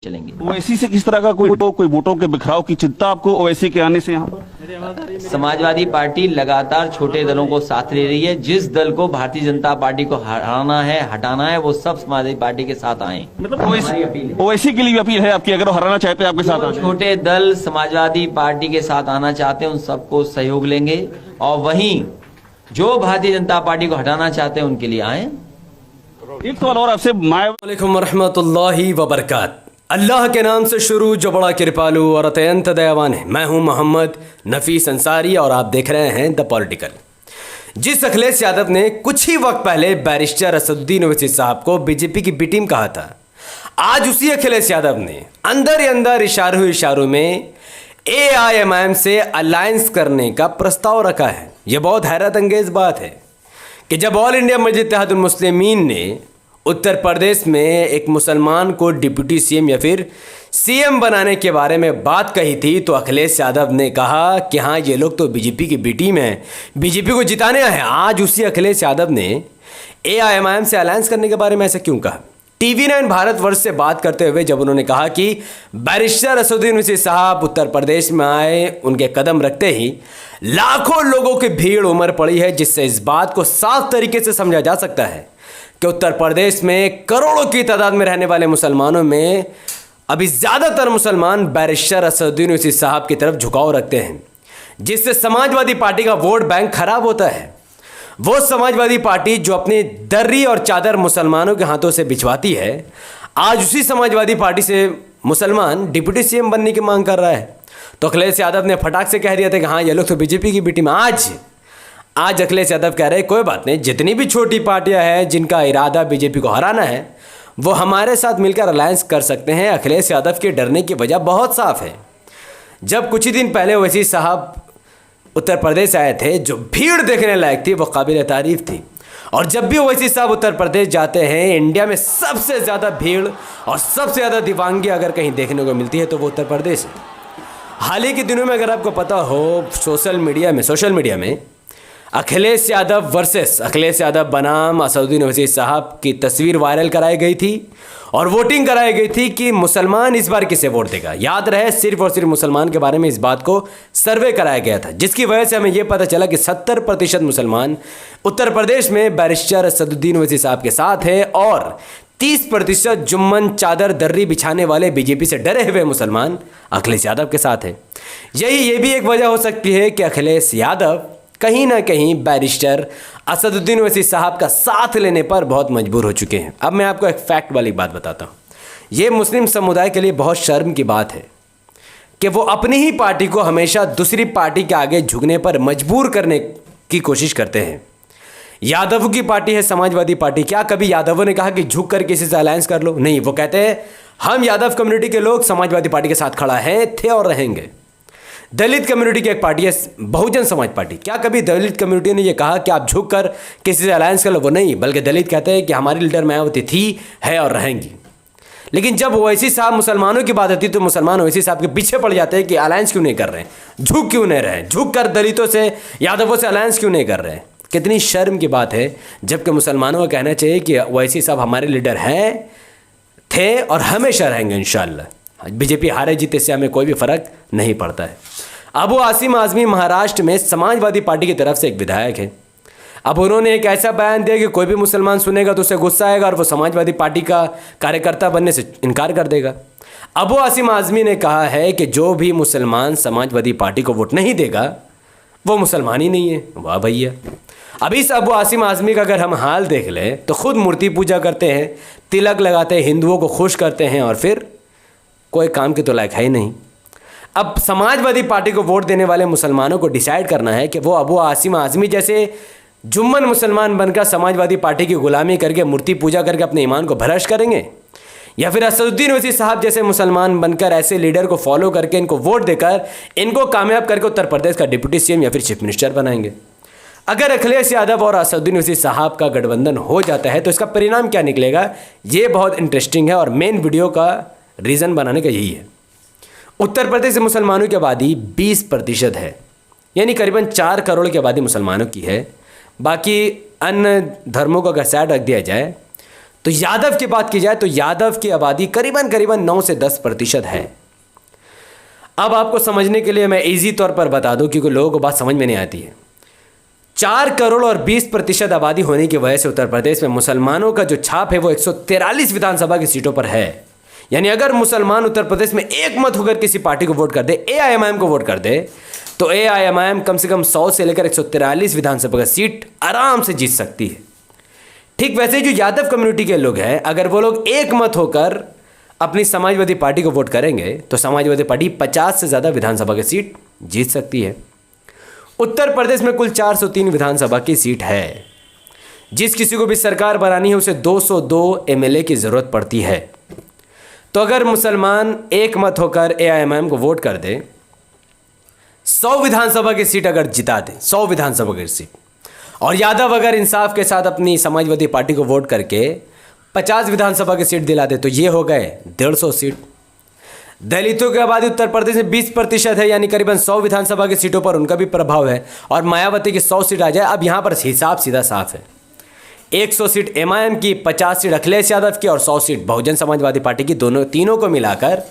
चलेंगे। ओवैसी से किस तरह का कोई वोटों के बिखराव की चिंता आपको ओवैसी के आने से यहाँ पर? समाजवादी पार्टी लगातार छोटे दलों को साथ ले रही है। जिस दल को भारतीय जनता पार्टी को हराना है, हटाना है, वो सब समाजवादी पार्टी के साथ आए। मतलब ओवैसी के लिए अपील है आपकी, अगर वो हराना चाहते हैं आपके साथ आए। छोटे दल समाजवादी पार्टी के साथ आना चाहते हैं उन सबको सहयोग लेंगे, और वहीं जो भारतीय जनता पार्टी को हटाना चाहते हैं उनके लिए आए। एक सवाल और आपसे, वालेकुम रहमतुल्लाहि व बरकात। अल्लाह के नाम से शुरू जो बड़ा कृपालु और अत्यंत दयावान है। मैं हूं मोहम्मद नफीस अंसारी और आप देख रहे हैं द पॉलिटिकल। जिस अखिलेश यादव ने कुछ ही वक्त पहले बैरिस्टर असदुद्दीन ओवैसी साहब को बीजेपी की बी टीम कहा था, आज उसी अखिलेश यादव ने अंदर ही अंदर इशारों में AIMIM से अलायंस करने का प्रस्ताव रखा है। यह बहुत हैरत अंगेज बात है कि जब ऑल इंडिया मस्जिद इत्तेहादुल मुस्लिमीन ने उत्तर प्रदेश में एक मुसलमान को डिप्टी सीएम या फिर सीएम बनाने के बारे में बात कही थी, तो अखिलेश यादव ने कहा कि हाँ, ये लोग तो बीजेपी की बी टीम है, बीजेपी को जिताने आए हैं। आज उसी अखिलेश यादव ने AIMIM से अलायंस करने के बारे में ऐसा क्यों कहा? TV9 भारतवर्ष से बात करते हुए जब उन्होंने कहा कि बैरिस्टर असदुद्दीन ओवैसी साहब उत्तर प्रदेश में आए, उनके कदम रखते ही लाखों लोगों की भीड़ उमड़ पड़ी है, जिससे इस बात को साफ तरीके से समझा जा सकता है कि उत्तर प्रदेश में करोड़ों की तादाद में रहने वाले मुसलमानों में अभी ज़्यादातर मुसलमान बैरिस्टर असदुद्दीन ओवैसी साहब की तरफ झुकाव रखते हैं, जिससे समाजवादी पार्टी का वोट बैंक खराब होता है। वो समाजवादी पार्टी जो अपनी दर्री और चादर मुसलमानों के हाथों से बिछवाती है, आज उसी समाजवादी पार्टी से मुसलमान डिप्टी सीएम बनने की मांग कर रहा है। तो अखिलेश यादव ने फटाक से कह दिया था कि हाँ, ये लोग तो बीजेपी की बी टीम। आज अखिलेश यादव कह रहे हैं कोई बात नहीं, जितनी भी छोटी पार्टियां हैं जिनका इरादा बीजेपी को हराना है, वो हमारे साथ मिलकर अलायंस कर सकते हैं। अखिलेश यादव के डरने की वजह बहुत साफ है। जब कुछ ही दिन पहले ओवैसी साहब उत्तर प्रदेश आए थे, जो भीड़ देखने लायक थी वो काबिल तारीफ थी। और जब भी ओवैसी साहब उत्तर प्रदेश जाते हैं, इंडिया में सबसे ज़्यादा भीड़ और सबसे ज़्यादा दीवानगी अगर कहीं देखने को मिलती है तो वो उत्तर प्रदेश है। हाल ही के दिनों में अगर आपको पता हो, सोशल मीडिया में अखिलेश यादव वर्सेस अखिलेश यादव बनाम असदुद्दीन ओवैसी साहब की तस्वीर वायरल कराई गई थी और वोटिंग कराई गई थी कि मुसलमान इस बार किसे वोट देगा। याद रहे, सिर्फ और सिर्फ मुसलमान के बारे में इस बात को सर्वे कराया गया था, जिसकी वजह से हमें यह पता चला कि 70% मुसलमान उत्तर प्रदेश में बैरिस्टर असदुद्दीन ओवैसी साहब के साथ है और 30% जुम्मन चादर दर्री बिछाने वाले बीजेपी से डरे हुए मुसलमान अखिलेश यादव के साथ है। ये भी एक वजह हो सकती है कि अखिलेश यादव कहीं ना कहीं बैरिस्टर असदुद्दीन ओवैसी साहब का साथ लेने पर बहुत मजबूर हो चुके हैं। अब मैं आपको एक फैक्ट वाली बात बताता हूँ। ये मुस्लिम समुदाय के लिए बहुत शर्म की बात है कि वो अपनी ही पार्टी को हमेशा दूसरी पार्टी के आगे झुकने पर मजबूर करने की कोशिश करते हैं। यादवों की पार्टी है समाजवादी पार्टी, क्या कभी यादवों ने कहा कि झुक कर किसी से अलायंस कर लो? नहीं, वो कहते हैं हम यादव कम्युनिटी के लोग समाजवादी पार्टी के साथ खड़ा हैं, थे और रहेंगे। दलित कम्युनिटी की एक पार्टी है बहुजन समाज पार्टी, क्या कभी दलित कम्युनिटी ने यह कहा कि आप झुक कर किसी से अलायंस कर लो? वो नहीं, बल्कि दलित कहते हैं कि हमारी लीडर मायावती थी, है और रहेंगी। लेकिन जब ओवैसी साहब मुसलमानों की बात होती है तो मुसलमान ओवैसी साहब के पीछे पड़ जाते हैं कि अलायंस क्यों नहीं कर रहे हैं, झुक क्यों नहीं रहे, झुक कर दलितों से यादवों से अलायंस क्यों नहीं कर रहे हैं। कितनी शर्म की बात है, जबकि मुसलमानों को कहना चाहिए कि ओवैसी साहब हमारे लीडर हैं, थे और हमेशा रहेंगे इंशाअल्लाह। बीजेपी हारे जीते से हमें कोई भी फर्क नहीं पड़ता है। अबू आसिम आज़मी महाराष्ट्र में समाजवादी पार्टी की तरफ से एक विधायक है। अब उन्होंने एक ऐसा बयान दिया कि कोई भी मुसलमान सुनेगा तो उसे गुस्सा आएगा और वो समाजवादी पार्टी का कार्यकर्ता बनने से इनकार कर देगा। अबू आसिम आज़मी ने कहा है कि जो भी मुसलमान समाजवादी पार्टी को वोट नहीं देगा वो मुसलमान ही नहीं है। वाह भैया! अब इस अबू आसिम आज़मी का अगर हम हाल देख लें तो खुद मूर्ति पूजा करते हैं, तिलक लगाते हैं, हिंदुओं को खुश करते हैं और फिर कोई काम के तो लायक है ही नहीं। अब समाजवादी पार्टी को वोट देने वाले मुसलमानों को डिसाइड करना है कि वो अबू आसिम आज़मी जैसे जुम्मन मुसलमान बनकर समाजवादी पार्टी की गुलामी करके मूर्ति पूजा करके अपने ईमान को भ्रष्ट करेंगे, या फिर असदुद्दीन ओवैसी साहब जैसे मुसलमान बनकर ऐसे लीडर को फॉलो करके इनको वोट देकर इनको कामयाब करके उत्तर प्रदेश का डिप्टी सीएम या फिर चीफ मिनिस्टर बनाएंगे। अगर अखिलेश यादव और असदुद्दीन ओवैसी साहब का गठबंधन हो जाता है तो इसका परिणाम क्या निकलेगा, ये बहुत इंटरेस्टिंग है और मेन वीडियो का रीज़न बनाने का यही है। उत्तर प्रदेश से मुसलमानों की आबादी 20% है, यानी करीबन 4 करोड़ की आबादी मुसलमानों की है। बाकी अन्य धर्मों को अगर साइड रख दिया जाए तो यादव की बात की जाए तो यादव की आबादी करीबन करीबन 9 से 10% है। अब आपको समझने के लिए मैं इजी तौर पर बता दूं, क्योंकि लोगों को बात समझ में नहीं आती है। 4 करोड़ और 20% आबादी होने की वजह से उत्तर प्रदेश में मुसलमानों का जो छाप है वो 143 विधानसभा की सीटों पर है। यानी अगर मुसलमान उत्तर प्रदेश में एक मत होकर किसी पार्टी को वोट कर दे, AIMIM को वोट कर दे, तो AIMIM कम से कम 100 से लेकर 143 विधानसभा का सीट आराम से जीत सकती है। ठीक वैसे जो यादव कम्युनिटी के लोग हैं, अगर वो लोग एक मत होकर अपनी समाजवादी पार्टी को वोट करेंगे तो समाजवादी पार्टी 50 से ज़्यादा विधानसभा की सीट जीत सकती है। उत्तर प्रदेश में कुल 403 विधानसभा की सीट है। जिस किसी को भी सरकार बनानी है उसे 202 MLA की ज़रूरत पड़ती है। तो अगर मुसलमान एक मत होकर AIMIM को वोट कर दे, 100 विधानसभा की सीट अगर जिता दे, 100 विधानसभा की सीट, और यादव अगर इंसाफ के साथ अपनी समाजवादी पार्टी को वोट करके 50 विधानसभा की सीट दिला दे, तो ये हो गए 150 सीट। दलितों की आबादी उत्तर प्रदेश में 20% है, यानी करीबन 100 विधानसभा की सीटों पर उनका भी प्रभाव है। और मायावती की 100 सीट आ जाए। अब यहाँ पर हिसाब सीधा साफ है, 100 सीट MIM की, 50 सीट अखिलेश यादव की और 100 सीट बहुजन समाजवादी पार्टी की, तीनों को मिलाकर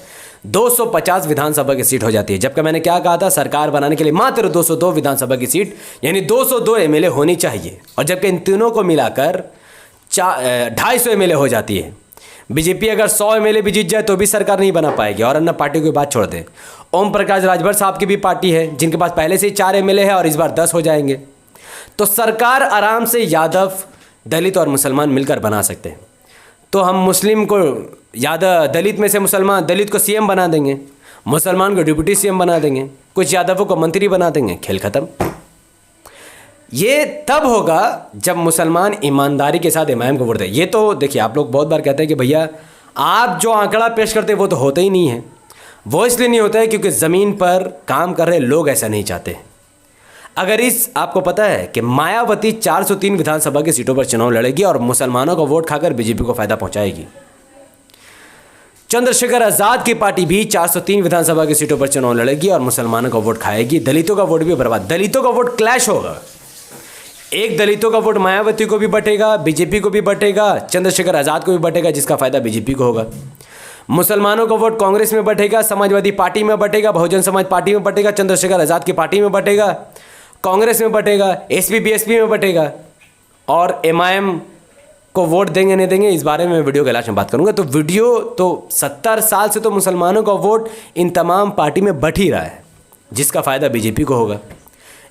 250 विधानसभा की सीट हो जाती है। जबकि मैंने क्या कहा था, सरकार बनाने के लिए मात्र 202 विधानसभा की सीट यानी 202 MLA होनी चाहिए, और जबकि इन तीनों को मिलाकर 250 MLA हो जाती है। बीजेपी अगर 100 MLA भी जीत जाए तो भी सरकार नहीं बना पाएगी। और अन्य पार्टियों की बात छोड़ दें, ओम प्रकाश राजभर साहब की भी पार्टी है जिनके पास पहले से ही 4 MLA है और इस बार 10 हो जाएंगे। तो सरकार आराम से यादव, दलित और मुसलमान मिलकर बना सकते हैं। तो हम मुस्लिम को यादव, दलित में से मुसलमान, दलित को CM बना देंगे, मुसलमान को डिप्टी CM बना देंगे, कुछ यादवों को मंत्री बना देंगे, खेल खत्म। ये तब होगा जब मुसलमान ईमानदारी के साथ MIM को वोट दें। ये तो देखिए, आप लोग बहुत बार कहते हैं कि भैया आप जो आंकड़ा पेश करते हैं वो तो होता ही नहीं है। वो इसलिए नहीं होता है क्योंकि ज़मीन पर काम कर रहे लोग ऐसा नहीं चाहते। अगर आपको पता है कि मायावती 403 विधानसभा की सीटों पर चुनाव लड़ेगी और मुसलमानों का वोट खाकर बीजेपी को फायदा पहुंचाएगी। चंद्रशेखर आजाद की पार्टी भी 403 विधानसभा की सीटों पर चुनाव लड़ेगी और मुसलमानों का वोट खाएगी। दलितों का वोट भी बर्बाद, दलितों का वोट क्लैश होगा। एक दलितों का वोट मायावती को भी बटेगा, बीजेपी को भी बटेगा, चंद्रशेखर आजाद को भी बटेगा, जिसका फायदा बीजेपी को होगा। मुसलमानों का वोट कांग्रेस में बटेगा, समाजवादी पार्टी में बटेगा, बहुजन समाज पार्टी में बटेगा, चंद्रशेखर आजाद की पार्टी में बटेगा, कांग्रेस में बटेगा, SP BSP में बटेगा, और MIM को वोट देंगे नहीं देंगे इस बारे में मैं वीडियो के लास्ट में बात करूंगा। तो वीडियो तो 70 साल से तो मुसलमानों का वोट इन तमाम पार्टी में बट ही रहा है, जिसका फ़ायदा बीजेपी को होगा।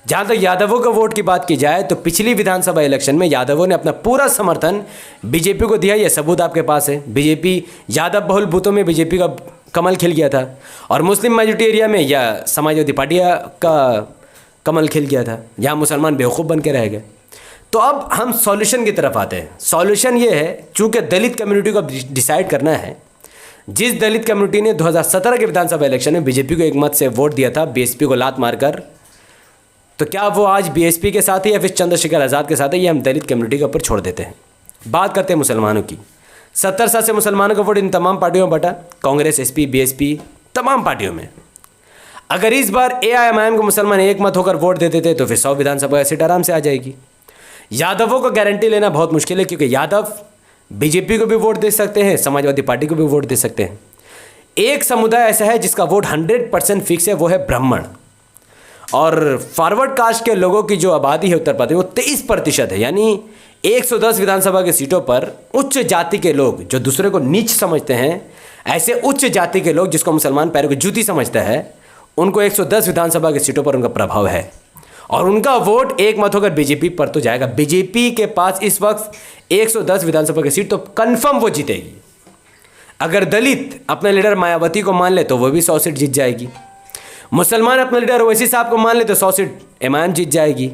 जहाँ तक यादवों का वोट की बात की जाए तो पिछली विधानसभा इलेक्शन में यादवों ने अपना पूरा समर्थन बीजेपी को दिया। यह सबूत आपके पास है। बीजेपी, यादव बहुल बूथों में बीजेपी का कमल खिल गया था, और मुस्लिम मेजॉरिटी एरिया में या समाजवादी पार्टी का कमल खिल गया था। यहाँ मुसलमान बेवकूफ़ बन के रह गए। तो अब हम सॉल्यूशन की तरफ आते हैं। सॉल्यूशन ये है, चूँकि दलित कम्युनिटी को डिसाइड करना है। जिस दलित कम्युनिटी ने 2017 के विधानसभा इलेक्शन में बीजेपी को एक मत से वोट दिया था, BSP को लात मारकर, तो क्या वो आज BSP के साथ है या फिर चंद्रशेखर आज़ाद के साथ है, ये हम दलित कम्युनिटी के ऊपर छोड़ देते हैं। बात करते हैं मुसलमानों की। 70 साल से मुसलमानों का वोट इन तमाम पार्टियों में बटा, कांग्रेस, SP BSP तमाम पार्टियों में। अगर इस बार AIMIM को मुसलमान एक मत होकर वोट दे देते तो फिर 100 विधानसभा सीट आराम से आ जाएगी। यादवों को गारंटी लेना बहुत मुश्किल है, क्योंकि यादव बीजेपी को भी वोट दे सकते हैं, समाजवादी पार्टी को भी वोट दे सकते हैं। एक समुदाय ऐसा है जिसका वोट 100% फिक्स है, वो है ब्राह्मण। और फॉरवर्ड कास्ट के लोगों की जो आबादी है उत्तर प्रदेश, वो 23% है। यानी 110 विधानसभा की सीटों पर उच्च जाति के लोग जो दूसरे को नीच समझते हैं, ऐसे उच्च जाति के लोग जिसको मुसलमान पैरों की जूती समझता है, उनको 110 विधानसभा की सीटों पर उनका प्रभाव है, और उनका वोट एक मत होकर बीजेपी पर तो जाएगा। बीजेपी के पास इस वक्त 110 विधानसभा की सीट तो कंफर्म वो जीतेगी। अगर दलित अपने लीडर मायावती को मान ले तो वो भी 100 सीट जीत जाएगी। मुसलमान अपने लीडर ओवैसी साहब को मान ले तो 100 सीट MIM जीत जाएगी।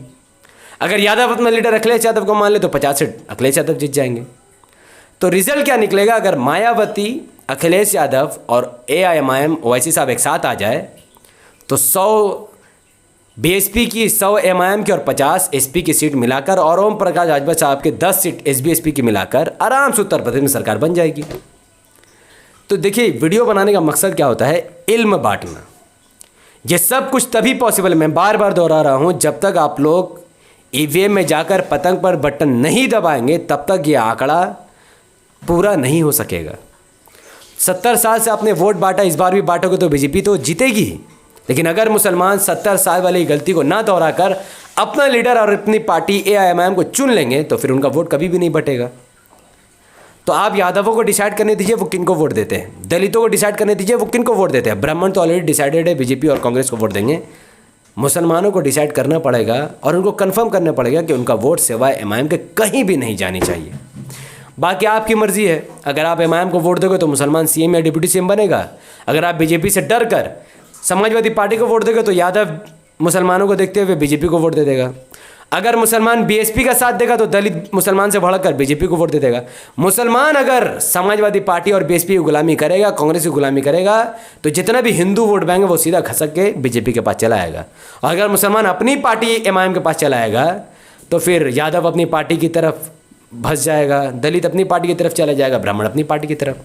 अगर यादव अपने लीडर अखिलेश यादव को मान ले तो 50 सीट अखिलेश यादव जीत जाएंगे। तो रिजल्ट क्या निकलेगा? अगर मायावती, अखिलेश यादव और AIMIM ओवैसी साहब एक साथ आ जाए तो 100 BSP की, 100 MIM की और 50 SP की सीट मिलाकर, और ओम प्रकाश राजभर साहब के 10 सीट SB SP की मिलाकर आराम से उत्तर प्रदेश में सरकार बन जाएगी। तो देखिए, वीडियो बनाने का मकसद क्या होता है? इल्म बांटना। ये सब कुछ तभी पॉसिबल है, मैं बार बार दोहरा रहा हूँ, जब तक आप लोग EVM में जाकर पतंग पर बटन नहीं दबाएंगे तब तक ये आंकड़ा पूरा नहीं हो सकेगा। 70 साल से आपने वोट बांटा, इस बार भी बांटोगे तो बीजेपी तो जीतेगी। लेकिन अगर मुसलमान 70 साल वाली गलती को ना दोहरा कर अपना लीडर और अपनी पार्टी AIMIM को चुन लेंगे तो फिर उनका वोट कभी भी नहीं बटेगा। तो आप यादवों को डिसाइड करने दीजिए वो किन को वोट देते हैं, दलितों को डिसाइड करने दीजिए वो किन को वोट देते हैं। ब्राह्मण तो ऑलरेडी डिसाइडेड है, बीजेपी और कांग्रेस को वोट देंगे। मुसलमानों को डिसाइड करना पड़ेगा और उनको कंफर्म करना पड़ेगा कि उनका वोट सिवाय MIM के कहीं भी नहीं जानी चाहिए। बाकी आपकी मर्जी है, अगर आप MIM को वोट दोगे तो मुसलमान CM या डिप्टी CM बनेगा। अगर आप बीजेपी से डर कर समाजवादी पार्टी को वोट दोगे तो यादव मुसलमानों को देखते हुए बीजेपी को वोट दे देगा। अगर मुसलमान BSP का साथ देगा तो दलित मुसलमान से भड़क कर बीजेपी को वोट दे देगा। मुसलमान अगर समाजवादी पार्टी और BSP की गुलामी करेगा, कांग्रेस की गुलामी करेगा, तो जितना भी हिंदू वोट बैंक है वो सीधा खसक के बीजेपी के पास चला आएगा। और अगर मुसलमान अपनी पार्टी MIM के पास चला आएगा तो फिर यादव अपनी पार्टी की तरफ भस जाएगा, दलित अपनी पार्टी की तरफ चला जाएगा, ब्राह्मण अपनी पार्टी की तरफ।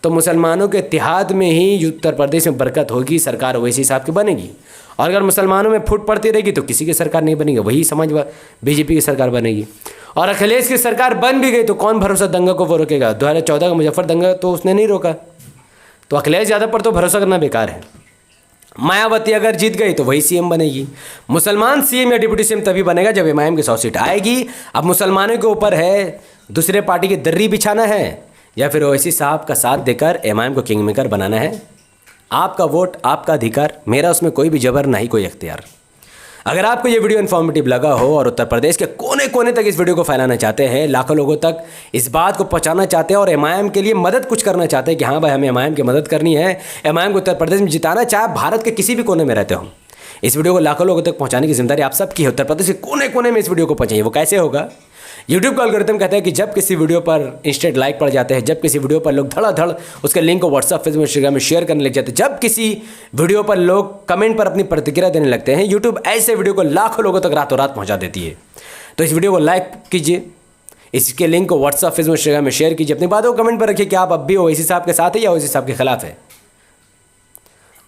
तो मुसलमानों के इत्तेहाद में ही उत्तर प्रदेश में बरकत होगी, सरकार वैसी हिसाब की बनेगी। और अगर मुसलमानों में फूट पड़ती रहेगी तो किसी की सरकार नहीं बनेगी, वही समाजवाद बीजेपी की सरकार बनेगी। और अखिलेश की सरकार बन भी गई तो कौन भरोसा दंगा को वो रोकेगा। 2014 का मुजफ्फर दंगा तो उसने नहीं रोका, तो अखिलेश यादव पर तो भरोसा करना बेकार है। मायावती अगर जीत गई तो वही CM बनेगी। मुसलमान CM या डिप्टी CM तभी बनेगा जब MIM की 100 सीट आएगी। अब मुसलमानों के ऊपर है दूसरे पार्टी की दर्री बिछाना है या फिर ओवैसी साहब का साथ देकर MIM को किंग मेकर बनाना है। आपका वोट, आपका अधिकार, मेरा उसमें कोई भी जबर, नहीं कोई इख्तियार। अगर आपको ये वीडियो इन्फॉर्मेटिव लगा हो और उत्तर प्रदेश के कोने कोने तक इस वीडियो को फैलाना चाहते हैं, लाखों लोगों तक इस बात को पहुंचाना चाहते हैं और MIM के लिए मदद कुछ करना चाहते हैं कि हाँ भाई हमें MIM की मदद करनी है, MIM को उत्तर प्रदेश में जिताना, चाहे भारत के किसी भी कोने में रहते हो, इस वीडियो को लाखों लोगों तक पहुंचाने की जिम्मेदारी आप सबकी है। उत्तर प्रदेश के कोने कोने में इस वीडियो को पहुंचाइए। वो कैसे होगा? यूट्यूब का एल्गोरिथम कहता है कि जब किसी वीडियो पर इंस्टेंट लाइक पड़ जाते हैं, जब किसी वीडियो पर लोग धड़ाधड़ उसके लिंक को व्हाट्सएप, फेसबुक, इंस्टाग्राम में शेयर करने लग जाते हैं, जब किसी वीडियो पर लोग कमेंट पर अपनी प्रतिक्रिया देने लगते हैं, यूट्यूब ऐसे वीडियो को लाखों लोगों तक रातों रात पहुंचा देती है। तो इस वीडियो को लाइक कीजिए, इसके लिंक को व्हाट्सएप, फेसबुक, इंस्टाग्राम में शेयर कीजिए, अपनी बातों को कमेंट पर रखिए कि आप अब भी ओवैसी साहब के साथ है या ओवैसी साहब के खिलाफ है।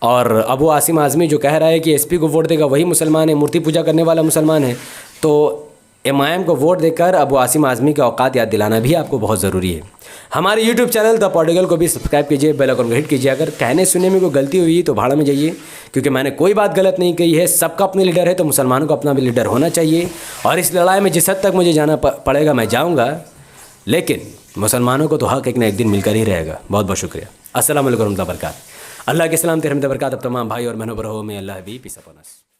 और अबू आसिम आज़मी जो कह रहा है कि SP को वोट देगा वही मुसलमान है, मूर्ति पूजा करने वाला मुसलमान है, तो MIM को वोट देकर अबू आसिम आज़मी के औकात याद दिलाना भी आपको बहुत ज़रूरी है। हमारे YouTube चैनल द पॉलिटिकल को भी सब्सक्राइब कीजिए, बेल आइकन को हिट कीजिए। अगर कहने सुनने में कोई गलती हुई तो भाड़ा में जाइए, क्योंकि मैंने कोई बात गलत नहीं कही है। सबका अपने लीडर है तो मुसलमानों को अपना भी लीडर होना चाहिए। और इस लड़ाई में जिस हद तक मुझे जाना पड़ेगा मैं जाऊँगा, लेकिन मुसलमानों को तो हक एक ना एक दिन मिलकर ही रहेगा। बहुत बहुत शुक्रिया। अस्सलाम वालेकुम रहमतुल्लाहि व बरकातहू। अल्लाह के सलाम, रहमत बरकत अब तमाम भाई और बहनों पर हो। मैं अल्लाह भी पीस अपॉन अस।